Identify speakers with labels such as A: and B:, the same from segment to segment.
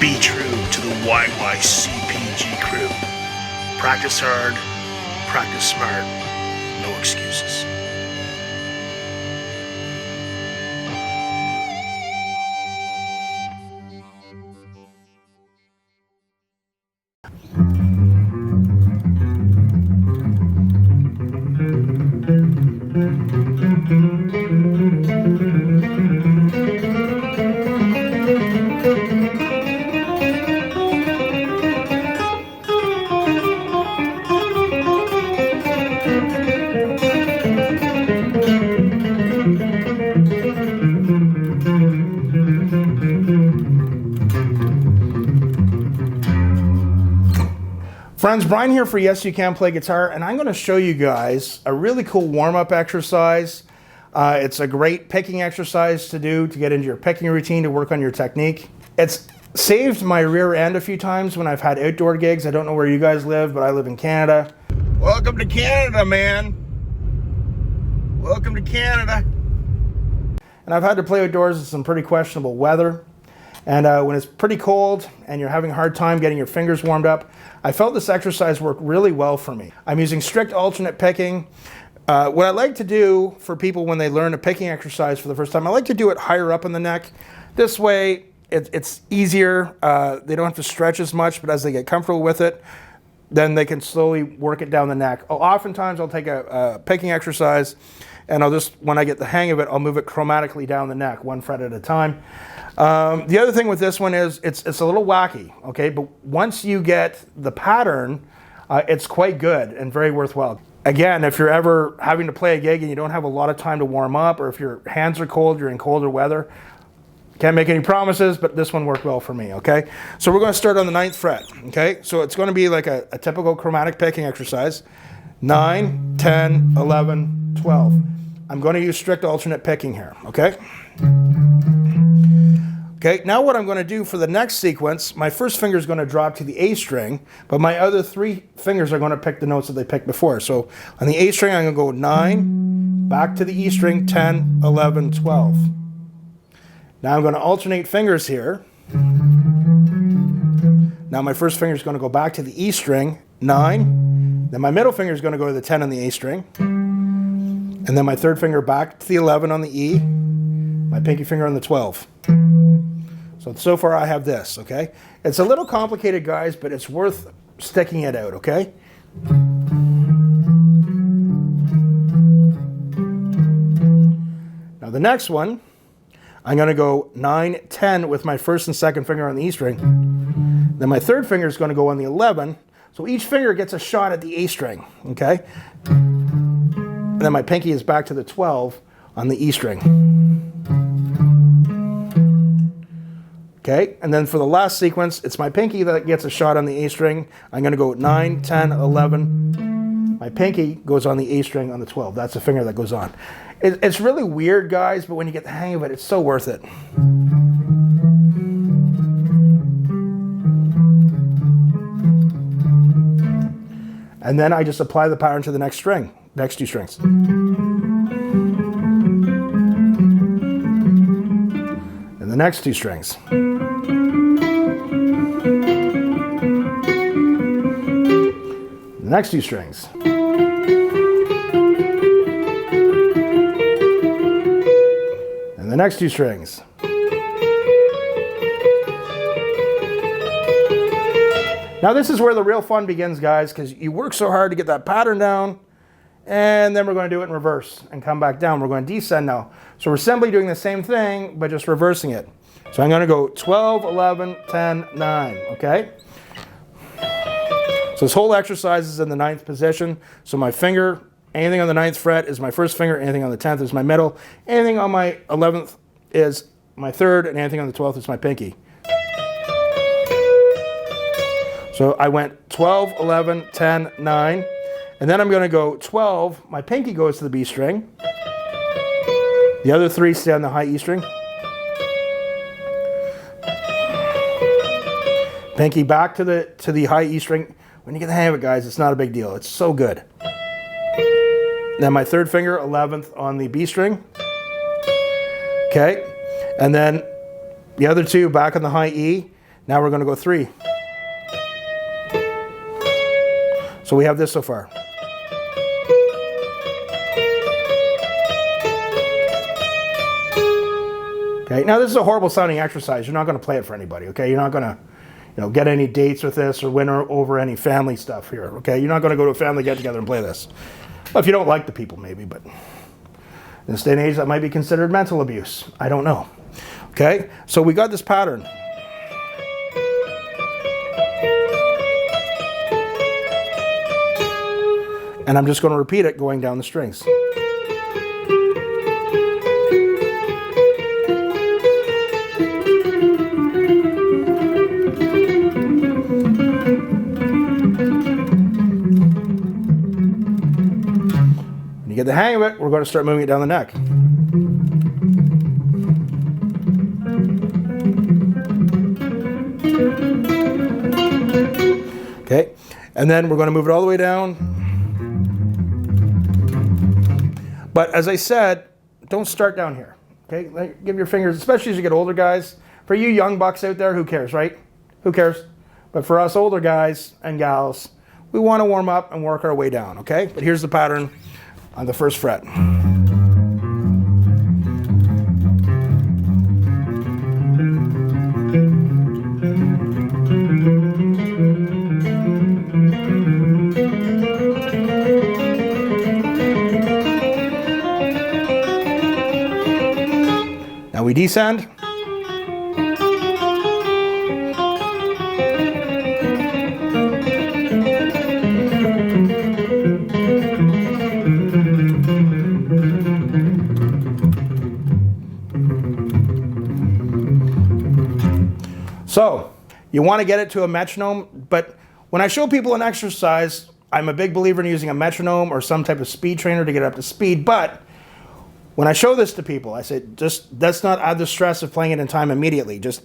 A: Be true to the YYCPG crew. Practice hard, practice smart, no excuses.
B: Friends, Brian here for Yes You Can Play Guitar, and I'm going to show you guys a really cool warm-up exercise. It's a great picking exercise to do to get into your picking routine, to work on your technique. It's saved my rear end a few times when I've had outdoor gigs. I don't know where you guys live, but I live in Canada. Welcome to Canada, man. Welcome to Canada. And I've had to play outdoors in some pretty questionable weather. And when it's pretty cold and you're having a hard time getting your fingers warmed up, I felt this exercise worked really well for me. I'm using strict alternate picking. What I like to do for people when they learn a picking exercise for the first time, I like to do it higher up in the neck. This way, it's easier. They don't have to stretch as much, but as they get comfortable with it, then they can slowly work it down the neck. Oftentimes, I'll take a picking exercise, and I'll just, when I get the hang of it, I'll move it chromatically down the neck, one fret at a time. The other thing with this one is it's a little wacky, okay? But once you get the pattern, it's quite good and very worthwhile. Again, if you're ever having to play a gig and you don't have a lot of time to warm up, or if your hands are cold, you're in colder weather, can't make any promises, but this one worked well for me, okay? So we're going to start on the 9th fret, okay? So it's going to be like a typical chromatic picking exercise. 9, 10, 11, 12. I'm going to use strict alternate picking here, okay? Okay, now what I'm going to do for the next sequence, my first finger is going to drop to the A string, but my other 3 fingers are going to pick the notes that they picked before. So on the A string, I'm going to go 9, back to the E string, 10, 11, 12. Now I'm going to alternate fingers here. Now my first finger is going to go back to the E string, 9. Then my middle finger is going to go to the 10 on the A string. And then my third finger back to the 11 on the E, my pinky finger on the 12. So far I have this, okay? It's a little complicated, guys, but it's worth sticking it out, okay? Now the next one, I'm going to go 9, 10 with my first and second finger on the E string. Then my third finger is going to go on the 11. So each finger gets a shot at the A string, okay? And then my pinky is back to the 12 on the E string. Okay, and then for the last sequence, it's my pinky that gets a shot on the A string. I'm going to go 9, 10, 11. My pinky goes on the A string on the 12. That's the finger that goes on. It's really weird, guys, but when you get the hang of it, it's so worth it. And then I just apply the pattern to the next string, next 2 strings. And the next 2 strings. The next 2 strings. And the next 2 strings. Now this is where the real fun begins, guys, because you work so hard to get that pattern down, and then we're going to do it in reverse and come back down. We're going to descend now. So we're simply doing the same thing, but just reversing it. So I'm going to go 12, 11, 10, 9, okay? So this whole exercise is in the 9th position. So my finger, anything on the 9th fret is my first finger, anything on the 10th is my middle, anything on my 11th is my third, and anything on the 12th is my pinky. So I went 12, 11, 10, 9, and then I'm going to go 12. My pinky goes to the B string. The other 3 stay on the high E string. Pinky back to the high E string. When you get the hang of it, guys, it's not a big deal. It's so good. Then my third finger, 11th on the B string. Okay. And then the other 2 back on the high E. Now we're going to go 3. So we have this so far. Okay, now this is a horrible sounding exercise. You're not going to play it for anybody, okay? You're not going to, get any dates with this or win over any family stuff here, okay? You're not going to go to a family get-together and play this. Well, if you don't like the people, maybe, but in this day and age, that might be considered mental abuse. I don't know. Okay, so we got this pattern. And I'm just going to repeat it going down the strings. When you get the hang of it, we're going to start moving it down the neck. Okay, and then we're going to move it all the way down. But as I said, don't start down here. Okay, give your fingers, especially as you get older, guys. For you young bucks out there, who cares, right? Who cares? But for us older guys and gals, we want to warm up and work our way down, okay? But here's the pattern on the first fret. Now we descend. So, you want to get it to a metronome, but when I show people an exercise, I'm a big believer in using a metronome or some type of speed trainer to get up to speed, but when I show this to people, I say, let's not add the stress of playing it in time immediately. Just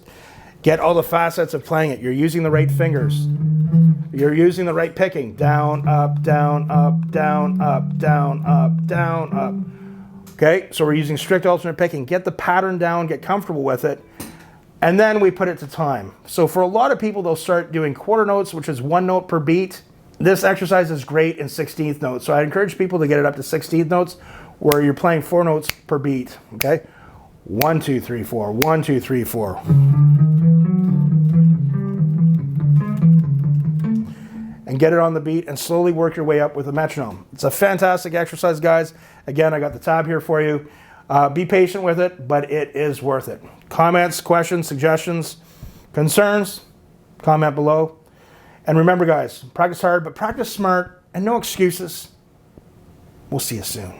B: get all the facets of playing it. You're using the right fingers. You're using the right picking. Down, up, down, up, down, up, down, up, down, up. Okay, so we're using strict alternate picking. Get the pattern down, get comfortable with it, and then we put it to time. So for a lot of people, they'll start doing quarter notes, which is 1 note per beat. This exercise is great in 16th notes. So I encourage people to get it up to 16th notes, where you're playing 4 notes per beat, okay? 1, 2, 3, 4, 1, 2, 3, 4. And get it on the beat and slowly work your way up with a metronome. It's a fantastic exercise, guys. Again, I got the tab here for you. Be patient with it, but it is worth it. Comments, questions, suggestions, concerns, comment below. And remember, guys, practice hard, but practice smart and no excuses. We'll see you soon.